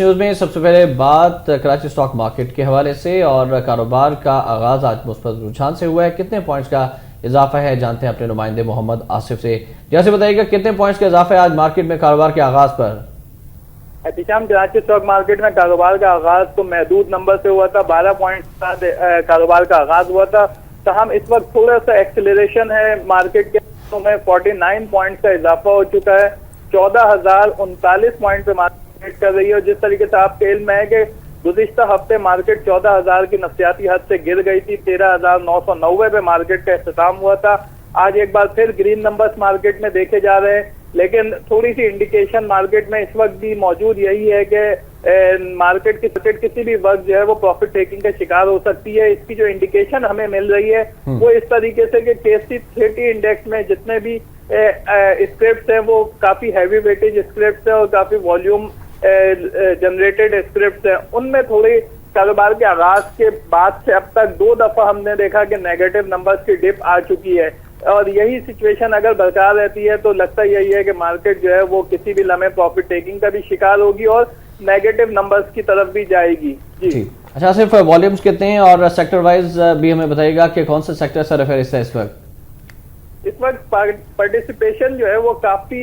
News میں سب سے پہلے بات کراچی سٹاک مارکیٹ کے حوالے سے، اور کاروبار کا آغاز آج مثبت رجحان سے ہوا ہے۔ کتنے پوائنٹس کا اضافہ ہے جانتے ہیں اپنے نمائندے محمد آصف سے۔ جیسے بتائیے گا کتنے پوائنٹس کا اضافہ ہے آج مارکیٹ میں کاروبار کے آغاز پر؟ احتشام، کراچی اسٹاک مارکیٹ میں کاروبار کا آغاز تو محدود نمبر سے ہوا تھا، 12 پوائنٹس کا کاروبار کا آغاز ہوا تھا۔ تاہم اس وقت تھوڑا سا ایکسیلریشن ہے، مارکیٹ کے میں 49 پوائنٹس کا اضافہ ہو چکا ہے، 14,039 پوائنٹ پہ مارکیٹ کر رہی ہے۔ اور جس طریقے سے آپ کے علم میں ہے کہ گزشتہ ہفتے مارکیٹ 14,000 کی نفسیاتی حد سے گر گئی تھی، 13,990 پہ مارکیٹ کا اختتام ہوا تھا۔ آج ایک بار پھر گرین نمبرز مارکیٹ میں دیکھے جا رہے ہیں، لیکن تھوڑی سی انڈیکیشن مارکیٹ میں اس وقت بھی موجود یہی ہے کہ مارکٹ کسی بھی وقت جو ہے وہ پروفٹ ٹیکنگ کا شکار ہو سکتی ہے۔ اس کی جو انڈیکیشن ہمیں مل رہی ہے وہ اس طریقے سے کہ KSE 30 انڈیکس میں جتنے بھی اسکرپٹس ہیں وہ کافی ہیوی ویٹیج اسکرپٹس ہیں اور کافی والیوم جنریٹڈ اسکرپٹس ہیں۔ ان میں تھوڑی کاروبار کے آغاز کے بعد سے اب تک 2 دفعہ ہم نے دیکھا کہ نیگیٹو نمبرز کی ڈپ آ چکی ہے، اور یہی سچویشن اگر برقرار رہتی ہے تو لگتا یہی ہے کہ مارکیٹ جو ہے وہ کسی بھی لمحے پروفٹ ٹیکنگ کا بھی شکار ہوگی اور نیگیٹو نمبرز کی طرف بھی جائے گی۔ جی اچھا، صرف والیومز کتنے ہیں اور سیکٹر وائز بھی ہمیں بتائیے گا کہ کون سے سیکٹر سر فہرست ہے اس وقت؟ اس وقت پارٹیسپیشن جو ہے وہ کافی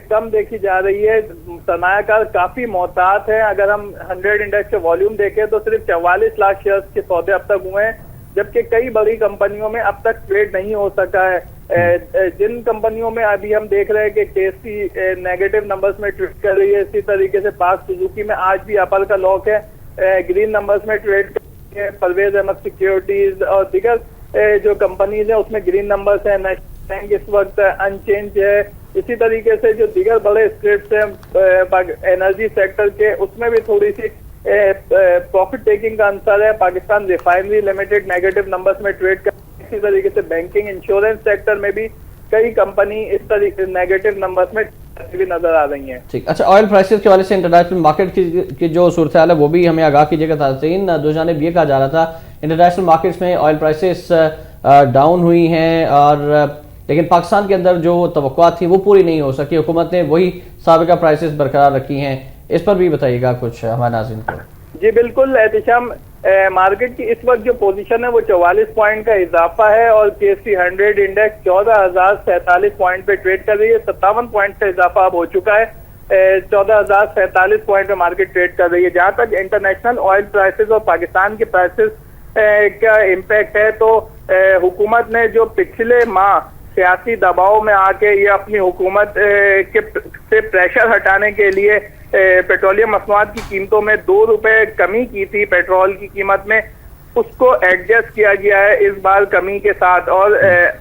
کم دیکھی جا رہی ہے، سرمایہ کار کافی محتاط ہیں۔ اگر ہم 100 انڈیکس کے والیوم دیکھیں تو صرف 44 لاکھ شیئرز کے سودے اب تک ہوئے ہیں، جبکہ کئی بڑی کمپنیوں میں اب تک ٹریڈ نہیں ہو سکا ہے۔ جن کمپنیوں میں ابھی ہم دیکھ رہے ہیں کہ KSE نیگیٹو نمبرز میں ٹریڈ کر رہی ہے، اسی طریقے سے پاک سوزوکی میں آج بھی اپر کا لاک ہے، گرین نمبرز میں ٹریڈ کر رہی ہے، پرویز احمد سیکیورٹیز اور دیگر جو کمپنیز ہیں اس میں گرین نمبرز ہیں، نیشنل بینک اس وقت ان چینج ہے۔ اسی طریقے سے جو دیگر بڑے اسکرپٹس ہیں انرجی سیکٹر کے، اس میں بھی تھوڑی سی پروفٹ ٹیکنگ کا عنصر ہے۔ Pakistan refinery limited negative numbers میں ٹریڈ کر، اسی طریقے سے بینکنگ انشورنس سیکٹر میں بھی کئی کمپنی اس طریقے نیگیٹو نمبرز میں بھی نظر آ رہی ہیں۔ ٹھیک، اچھا، آئل پرائسز کے حوالے سے انٹرنیشنل مارکیٹ کی جو صورتحال ہے وہ بھی ہمیں آگاہ کیجیے گا تازین۔ دو جانب یہ کہا جا رہا تھا انٹرنیشنل مارکیٹس میں آئل پرائسز ڈاؤن ہوئی ہیں، اور لیکن پاکستان کے اندر جو توقعات تھی وہ پوری نہیں ہو سکی، حکومت نے وہی سابقہ پرائسز برقرار رکھی ہیں۔ اس پر بھی بتائیے گا کچھ ہمارے ناظرین کو۔ جی بالکل احتشام، مارکیٹ کی اس وقت جو پوزیشن ہے وہ 44 پوائنٹ کا اضافہ ہے، اور KSE 100 انڈیکس 14,047 پوائنٹ پہ ٹریڈ کر رہی ہے، 57 پوائنٹ کا اضافہ اب ہو چکا ہے، 14,047 پوائنٹ پہ مارکیٹ ٹریڈ کر رہی ہے۔ جہاں تک انٹرنیشنل آئل پرائسز اور پاکستان کے پرائسز کا امپیکٹ ہے تو حکومت نے جو پچھلے ماہ سیاسی دباؤ میں آ کے یہ اپنی حکومت سے پریشر ہٹانے کے لیے پیٹرولیم مصنوعات کی قیمتوں میں 2 روپے کمی کی تھی پیٹرول کی قیمت میں، اس کو ایڈجسٹ کیا گیا ہے اس بار کمی کے ساتھ، اور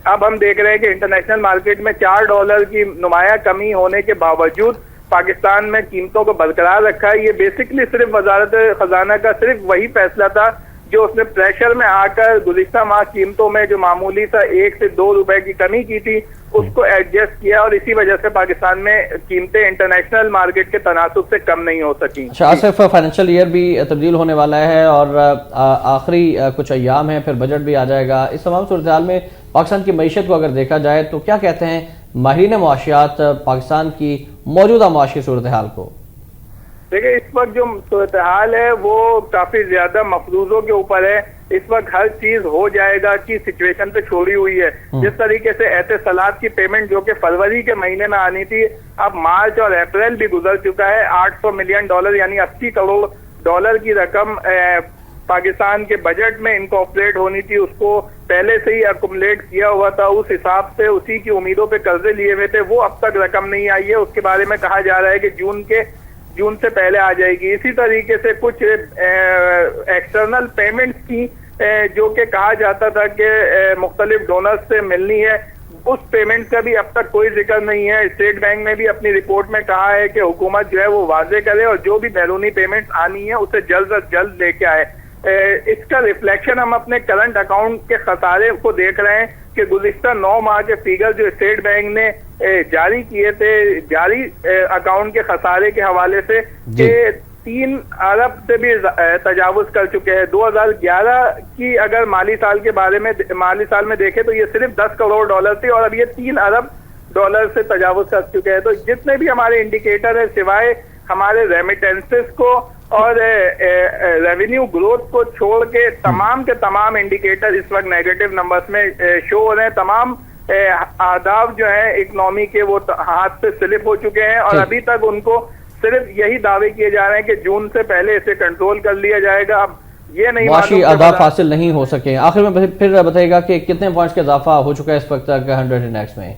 اب ہم دیکھ رہے ہیں کہ انٹرنیشنل مارکیٹ میں $4 کی نمایاں کمی ہونے کے باوجود پاکستان میں قیمتوں کو برقرار رکھا ہے۔ یہ بیسکلی صرف وزارت خزانہ کا صرف وہی فیصلہ تھا جو اس نے پریشر میں آ کر گزشتہ ماہ قیمتوں میں جو معمولی سا 1 سے 2 روپے کی کمی کی تھی اس کو ایڈجسٹ کیا، اور اسی وجہ سے پاکستان میں قیمتیں انٹرنیشنل مارکیٹ کے تناسب سے کم نہیں ہو سکیں۔ آصف، فائنینشیل ایئر بھی تبدیل ہونے والا ہے اور آخری کچھ ایام ہیں، پھر بجٹ بھی آ جائے گا۔ اس تمام صورتحال میں پاکستان کی معیشت کو اگر دیکھا جائے تو کیا کہتے ہیں ماہرین معاشیات پاکستان کی موجودہ معاشی صورتحال کو؟ دیکھیں، اس وقت جو صورتحال ہے وہ کافی زیادہ مفروضوں کے اوپر ہے۔ اس وقت ہر چیز ہو جائے گا کی سچویشن پہ چھوڑی ہوئی ہے۔ جس طریقے سے اعتصالات کی پیمنٹ جو کہ فروری کے مہینے میں آنی تھی، اب مارچ اور اپریل بھی گزر چکا ہے۔ $800 ملین یعنی $80 کروڑ کی رقم پاکستان کے بجٹ میں انکارپوریٹ ہونی تھی، اس کو پہلے سے ہی ایکومولیٹ کیا ہوا تھا، اس حساب سے اسی کی امیدوں پہ قرضے لیے ہوئے تھے، وہ اب تک رقم نہیں آئی ہے۔ اس کے بارے میں کہا جا رہا ہے کہ جون سے پہلے آ جائے گی۔ اسی طریقے سے کچھ ایکسٹرنل پیمنٹس کی جو کہ کہا جاتا تھا کہ مختلف ڈونرز سے ملنی ہے، اس پیمنٹ کا بھی اب تک کوئی ذکر نہیں ہے۔ اسٹیٹ بینک نے بھی اپنی رپورٹ میں کہا ہے کہ حکومت جو ہے وہ واضح کرے اور جو بھی بیرونی پیمنٹ آنی ہے اسے جلد از جلد لے کے آئے۔ اس کا ریفلیکشن ہم اپنے کرنٹ اکاؤنٹ کے خسارے کو دیکھ رہے ہیں کہ گزشتہ 9 ماہ کے فیگر جو اسٹیٹ بینک نے جاری کیے تھے جاری اکاؤنٹ کے خسارے کے حوالے سے کہ 3 ارب سے بھی تجاوز کر چکے ہیں۔ 2011 کی اگر مالی سال میں دیکھیں تو یہ صرف $10 کروڑ تھی، اور اب یہ $3 ارب سے تجاوز کر چکے ہیں۔ تو جتنے بھی ہمارے انڈیکیٹر ہیں سوائے ہمارے ریمیٹنسز کو اور ریونیو گروتھ کو چھوڑ کے تمام کے تمام انڈیکیٹر اس وقت نیگیٹو نمبرز میں شو ہو رہے ہیں. تمام اہداف جو ہیں اکنامی کے وہ ہاتھ سے سلپ ہو چکے ہیں اور ابھی تک ان کو صرف یہی دعوے کیے جا رہے ہیں کہ جون سے پہلے اسے کنٹرول کر لیا جائے گا. اب یہ نہیں معاشی اہداف حاصل نہیں ہو سکے. آخر میں پھر بتائیے گا کہ کتنے پوائنٹس کا اضافہ ہو چکا ہے اس وقت تک 100 انڈیکس میں؟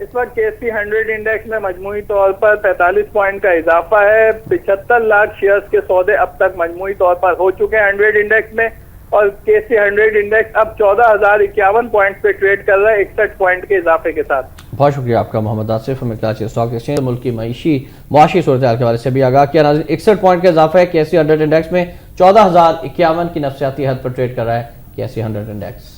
اس وقت KSE 100 انڈیکس میں مجموعی طور پر 45 پوائنٹ کا اضافہ ہے. 75 لاکھ شیئرز کے سودے اب تک مجموعی طور پر ہو چکے ہیں 100 انڈیکس میں اور KSE 100 انڈیکس اب 14,051 پوائنٹ پہ ٹریڈ کر رہا ہے 61 پوائنٹ کے اضافے کے ساتھ. بہت شکریہ آپ کا محمد آصف. ہمیں کراچی اسٹاک ایکسچینج ملک کی معاشی صورتحال کے حوالے سے بھی آگاہ کیا. ناظرین 61 پوائنٹ کا اضافہ ہے KSE 100 انڈیکس میں. 14,051 کی نفسیاتی حد پر ٹریڈ کر رہا ہے KSE 100 انڈیکس.